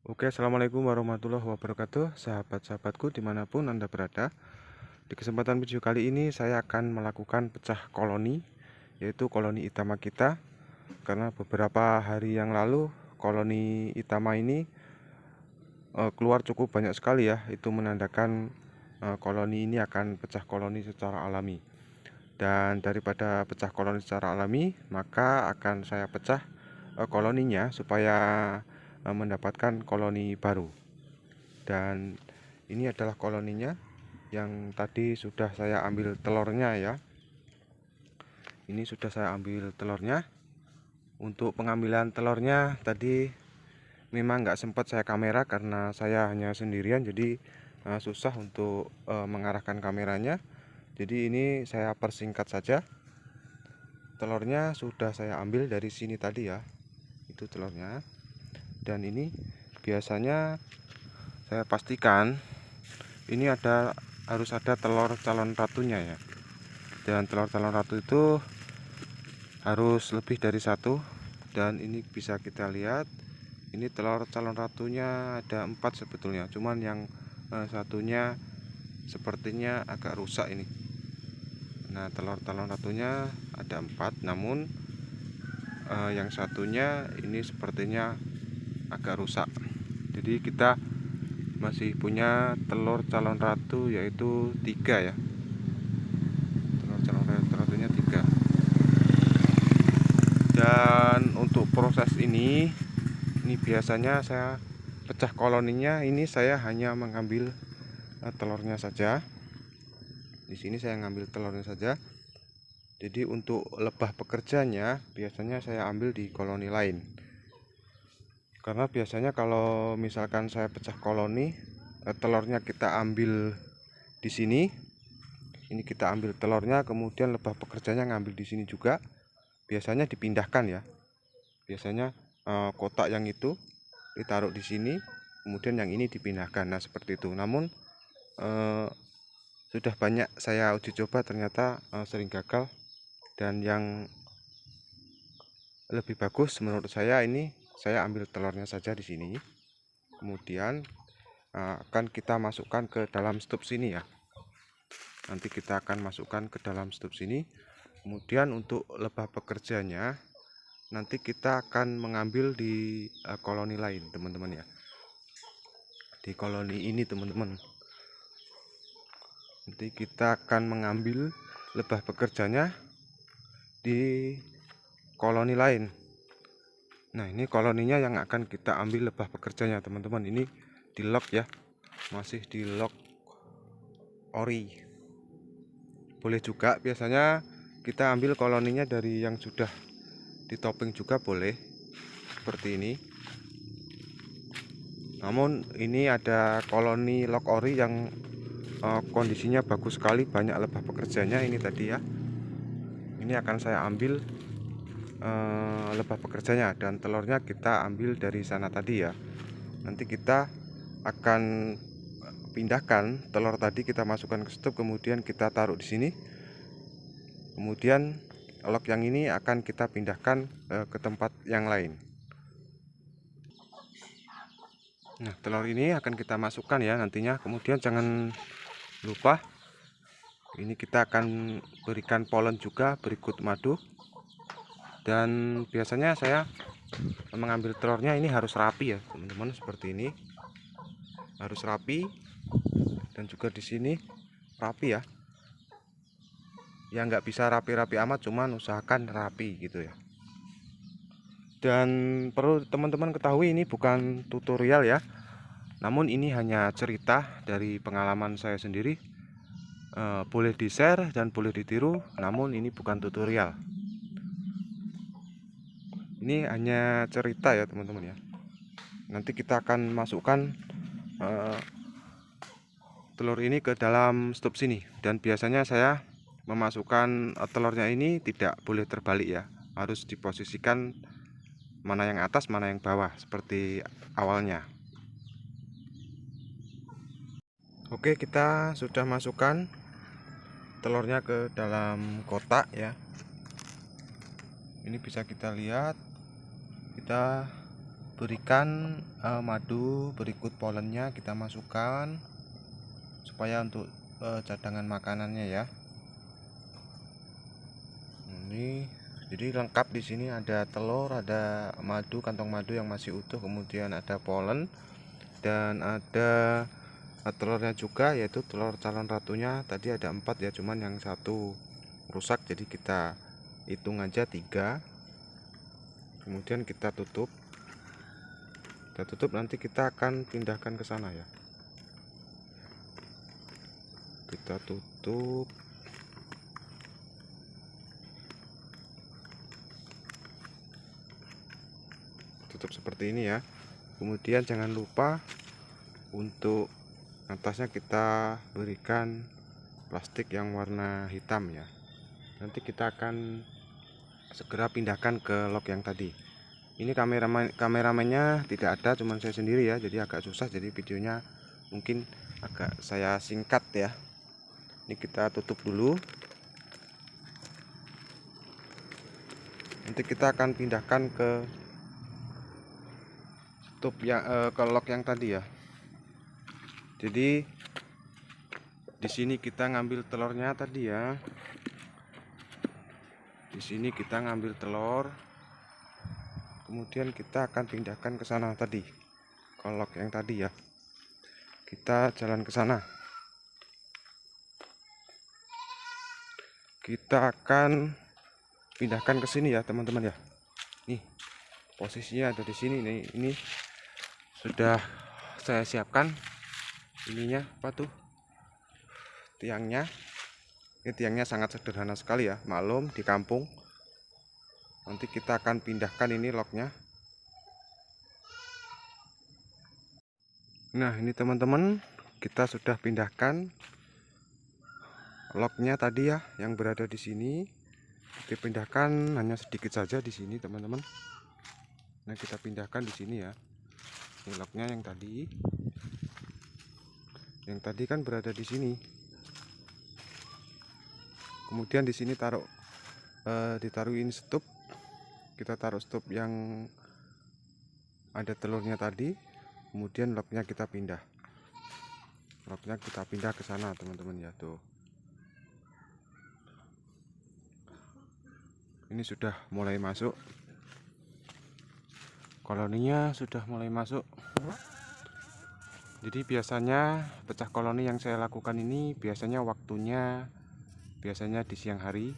Oke, assalamualaikum warahmatullahi wabarakatuh, sahabat-sahabatku dimanapun Anda berada. Di kesempatan video kali ini saya akan melakukan pecah koloni, yaitu koloni Itama kita. Karena beberapa hari yang lalu koloni Itama ini keluar cukup banyak sekali ya. Itu menandakan koloni ini akan pecah koloni secara alami. Dan daripada pecah koloni secara alami, maka akan saya pecah koloninya supaya mendapatkan koloni baru. Dan ini adalah koloninya yang tadi sudah saya ambil telurnya ya. Ini sudah saya ambil telurnya. Untuk pengambilan telurnya tadi memang nggak sempat saya kamera karena saya hanya sendirian, jadi susah untuk mengarahkan kameranya. Jadi ini saya persingkat saja. Telurnya sudah saya ambil dari sini tadi ya. Itu telurnya. Dan ini biasanya saya pastikan ini harus ada telur calon ratunya ya. Dan telur calon ratu itu harus lebih dari satu. Dan ini bisa kita lihat, ini telur calon ratunya ada 4 sebetulnya, cuman yang satunya sepertinya agak rusak ini. Nah, telur calon ratunya ada 4, namun yang satunya ini sepertinya agak rusak. Jadi kita masih punya telur calon ratu yaitu 3 ya. Telur calon ratunya 3. Dan untuk proses ini biasanya saya pecah koloninya, ini saya hanya mengambil telurnya saja. Di sini saya ngambil telurnya saja. Jadi untuk lebah pekerjanya biasanya saya ambil di koloni lain. Karena biasanya kalau misalkan saya pecah koloni, telurnya kita ambil di sini. Ini kita ambil telurnya, kemudian lebah pekerjanya ngambil di sini juga. Biasanya dipindahkan ya. Biasanya kotak yang itu ditaruh di sini, kemudian yang ini dipindahkan. Nah, seperti itu. Namun sudah banyak saya uji coba, ternyata sering gagal. Dan yang lebih bagus menurut saya, ini saya ambil telurnya saja di sini. Kemudian akan kita masukkan ke dalam stup sini ya. Nanti kita akan masukkan ke dalam stup sini. Kemudian untuk lebah pekerjanya nanti kita akan mengambil di koloni lain, teman-teman ya. Di koloni ini, teman-teman. Nanti kita akan mengambil lebah pekerjanya di koloni lain. Nah, ini koloninya yang akan kita ambil lebah pekerjanya, teman-teman. Ini di lock ya. Masih di lock ori. Boleh juga biasanya kita ambil koloninya dari yang sudah ditopeng juga boleh, seperti ini. Namun ini ada koloni lock ori yang kondisinya bagus sekali, banyak lebah pekerjanya ini tadi ya. Ini akan saya ambil lebah pekerjanya, dan telurnya kita ambil dari sana tadi ya. Nanti kita akan pindahkan telur tadi, kita masukkan ke stup, kemudian kita taruh di sini. Kemudian lock yang ini akan kita pindahkan ke tempat yang lain. Nah, telur ini akan kita masukkan ya nantinya. Kemudian jangan lupa ini kita akan berikan polen juga berikut madu. Dan biasanya saya mengambil telurnya ini harus rapi ya, teman-teman, seperti ini. Harus rapi, dan juga di sini rapi ya. Ya nggak bisa rapi-rapi amat, cuman usahakan rapi gitu ya. Dan perlu teman-teman ketahui, ini bukan tutorial ya. Namun ini hanya cerita dari pengalaman saya sendiri. Boleh di-share dan boleh ditiru, namun ini bukan tutorial. Ini hanya cerita ya, teman-teman ya. Nanti kita akan masukkan telur ini ke dalam stup sini. Dan biasanya saya memasukkan telurnya ini tidak boleh terbalik ya. Harus diposisikan mana yang atas, mana yang bawah, seperti awalnya. Oke, kita sudah masukkan telurnya ke dalam kotak ya. Ini bisa kita lihat, kita berikan madu berikut polennya, kita masukkan supaya untuk cadangan makanannya ya. Ini jadi lengkap di sini, ada telur, ada madu, kantong madu yang masih utuh, kemudian ada polen dan ada telurnya juga, yaitu telur calon ratunya. Tadi ada 4 ya, cuman yang satu rusak, jadi kita hitung aja 3. Kemudian kita tutup. Nanti kita akan pindahkan ke sana ya. Kita tutup. Seperti ini ya. Kemudian jangan lupa untuk atasnya kita berikan plastik yang warna hitam ya. Nanti kita akan segera pindahkan ke lock yang tadi. Ini kameramennya tidak ada, cuman saya sendiri ya, jadi agak susah, jadi videonya mungkin agak saya singkat ya. Ini kita tutup dulu. Nanti kita akan pindahkan ke stop yang ke lock yang tadi ya. Jadi di sini kita ngambil telurnya tadi ya. Di sini kita ngambil telur. Kemudian kita akan pindahkan ke sana tadi. Ke lock yang tadi ya. Kita jalan ke sana. Kita akan pindahkan ke sini ya, teman-teman ya. Nih, posisinya ada di sini nih. Ini sudah saya siapkan ininya, apa tuh, tiangnya. Ini tiangnya sangat sederhana sekali ya, maklum di kampung. Nanti kita akan pindahkan ini locknya. Nah ini teman-teman, kita sudah pindahkan locknya tadi ya, yang berada di sini. Dipindahkan hanya sedikit saja di sini teman-teman. Nah kita pindahkan di sini ya. Ini locknya yang tadi. Yang tadi kan berada di sini. Kemudian di sini ditaruhin stop. Kita taruh stop yang ada telurnya tadi. Kemudian locknya kita pindah. Locknya kita pindah ke sana teman-teman ya, tuh. Ini sudah mulai masuk. Koloninya sudah mulai masuk. Jadi biasanya pecah koloni yang saya lakukan ini biasanya di siang hari.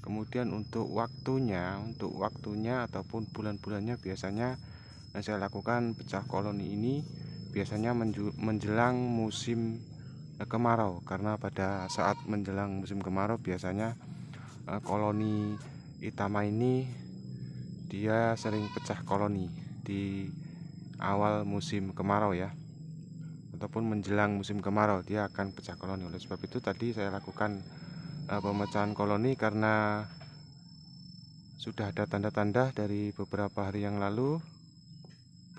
Kemudian untuk waktunya ataupun bulan-bulannya biasanya yang saya lakukan pecah koloni ini biasanya menjelang musim kemarau, karena pada saat menjelang musim kemarau biasanya koloni Itama ini dia sering pecah koloni di awal musim kemarau ya, ataupun menjelang musim kemarau dia akan pecah koloni. Oleh sebab itu tadi saya lakukan pemecahan koloni karena sudah ada tanda-tanda dari beberapa hari yang lalu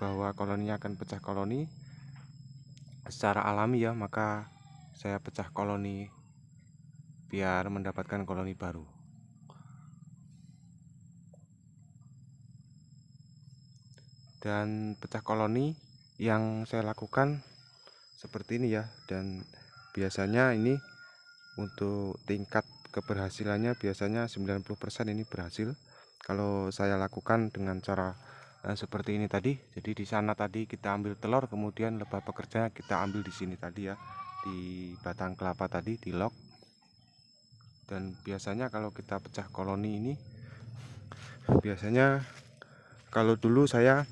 bahwa koloninya akan pecah koloni secara alami ya, maka saya pecah koloni biar mendapatkan koloni baru. Dan pecah koloni yang saya lakukan seperti ini ya, dan biasanya ini untuk tingkat keberhasilannya biasanya 90% ini berhasil kalau saya lakukan dengan cara seperti ini tadi. Jadi di sana tadi kita ambil telur, kemudian lebah pekerja kita ambil di sini tadi ya, di batang kelapa tadi, di lock. Dan biasanya kalau kita pecah koloni ini, biasanya kalau dulu saya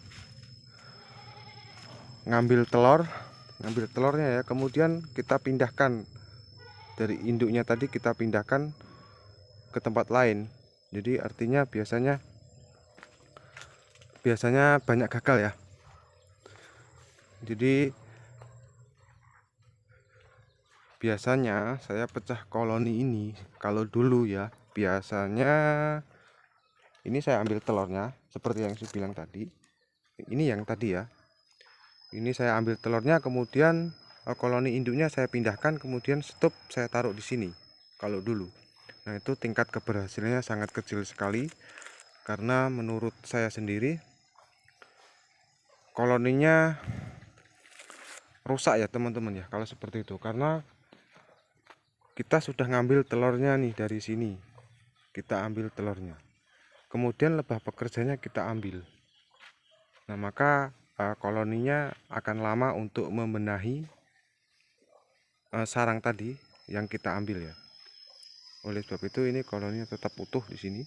ngambil telurnya ya, kemudian kita pindahkan dari induknya tadi, kita pindahkan ke tempat lain. Jadi artinya biasanya banyak gagal ya. Jadi biasanya saya pecah koloni ini kalau dulu ya, biasanya ini saya ambil telurnya seperti yang saya bilang tadi. Ini yang tadi ya. Ini saya ambil telurnya, kemudian koloni induknya saya pindahkan, kemudian stop saya taruh di sini kalau dulu. Nah itu tingkat keberhasilannya sangat kecil sekali, karena menurut saya sendiri koloninya rusak ya teman-teman ya kalau seperti itu, karena kita sudah ngambil telurnya nih dari sini, kita ambil telurnya, kemudian lebah pekerjanya kita ambil. Nah maka koloninya akan lama untuk membenahi sarang tadi yang kita ambil ya. Oleh sebab itu ini koloninya tetap utuh di sini.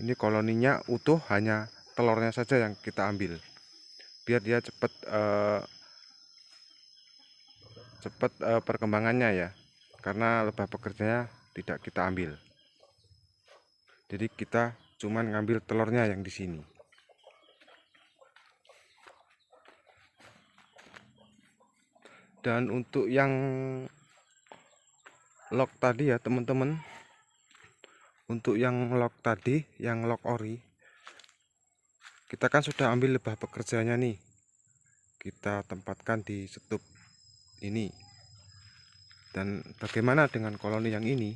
Ini koloninya utuh, hanya telurnya saja yang kita ambil biar dia cepat perkembangannya ya, karena lebah pekerjanya tidak kita ambil. Jadi kita cuman ngambil telurnya yang di sini. Dan untuk yang lock tadi ya teman-teman, untuk yang lock tadi, yang lock ori, kita kan sudah ambil lebah pekerjanya nih, kita tempatkan di setup ini. Dan bagaimana dengan koloni yang ini?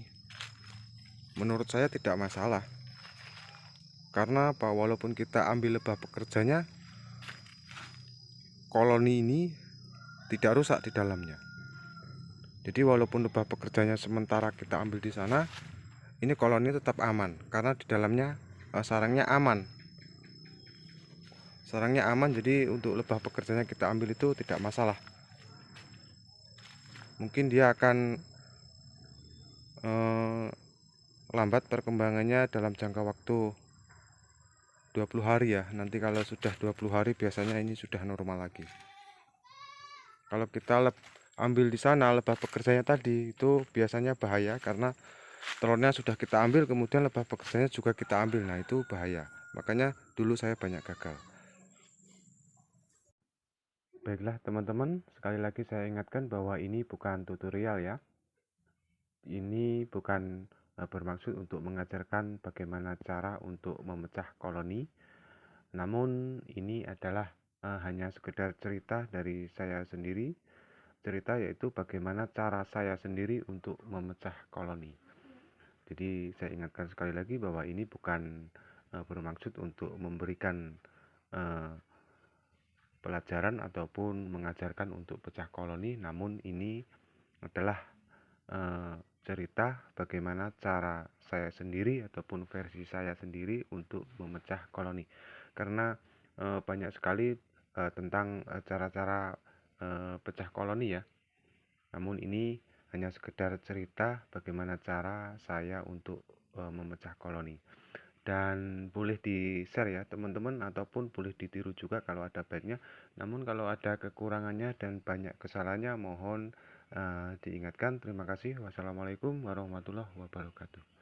Menurut saya tidak masalah, karena apa, walaupun kita ambil lebah pekerjanya, koloni ini tidak rusak di dalamnya. Jadi walaupun lebah pekerjanya sementara kita ambil di sana, ini koloni tetap aman karena di dalamnya sarangnya aman. Sarangnya aman, jadi untuk lebah pekerjanya kita ambil itu tidak masalah. Mungkin dia akan lambat perkembangannya dalam jangka waktu 20 hari ya. Nanti kalau sudah 20 hari biasanya ini sudah normal lagi. Kalau kita ambil di sana lebah pekerjanya tadi, itu biasanya bahaya karena telurnya sudah kita ambil, kemudian lebah pekerjanya juga kita ambil. Nah itu bahaya, makanya dulu saya banyak gagal. Baiklah teman-teman, sekali lagi saya ingatkan bahwa ini bukan tutorial ya. Ini bukan bermaksud untuk mengajarkan bagaimana cara untuk memecah koloni. Namun ini adalah hanya sekedar cerita dari saya sendiri. Cerita yaitu bagaimana cara saya sendiri untuk memecah koloni. Jadi saya ingatkan sekali lagi bahwa ini bukan bermaksud untuk memberikan pelajaran ataupun mengajarkan untuk pecah koloni. Namun ini adalah cerita bagaimana cara saya sendiri ataupun versi saya sendiri untuk memecah koloni. Karena banyak sekali tentang cara-cara pecah koloni ya. Namun ini hanya sekedar cerita bagaimana cara saya untuk memecah koloni. Dan boleh di-share ya teman-teman, ataupun boleh ditiru juga kalau ada baiknya. Namun kalau ada kekurangannya dan banyak kesalahannya mohon diingatkan. Terima kasih. Wassalamualaikum warahmatullahi wabarakatuh.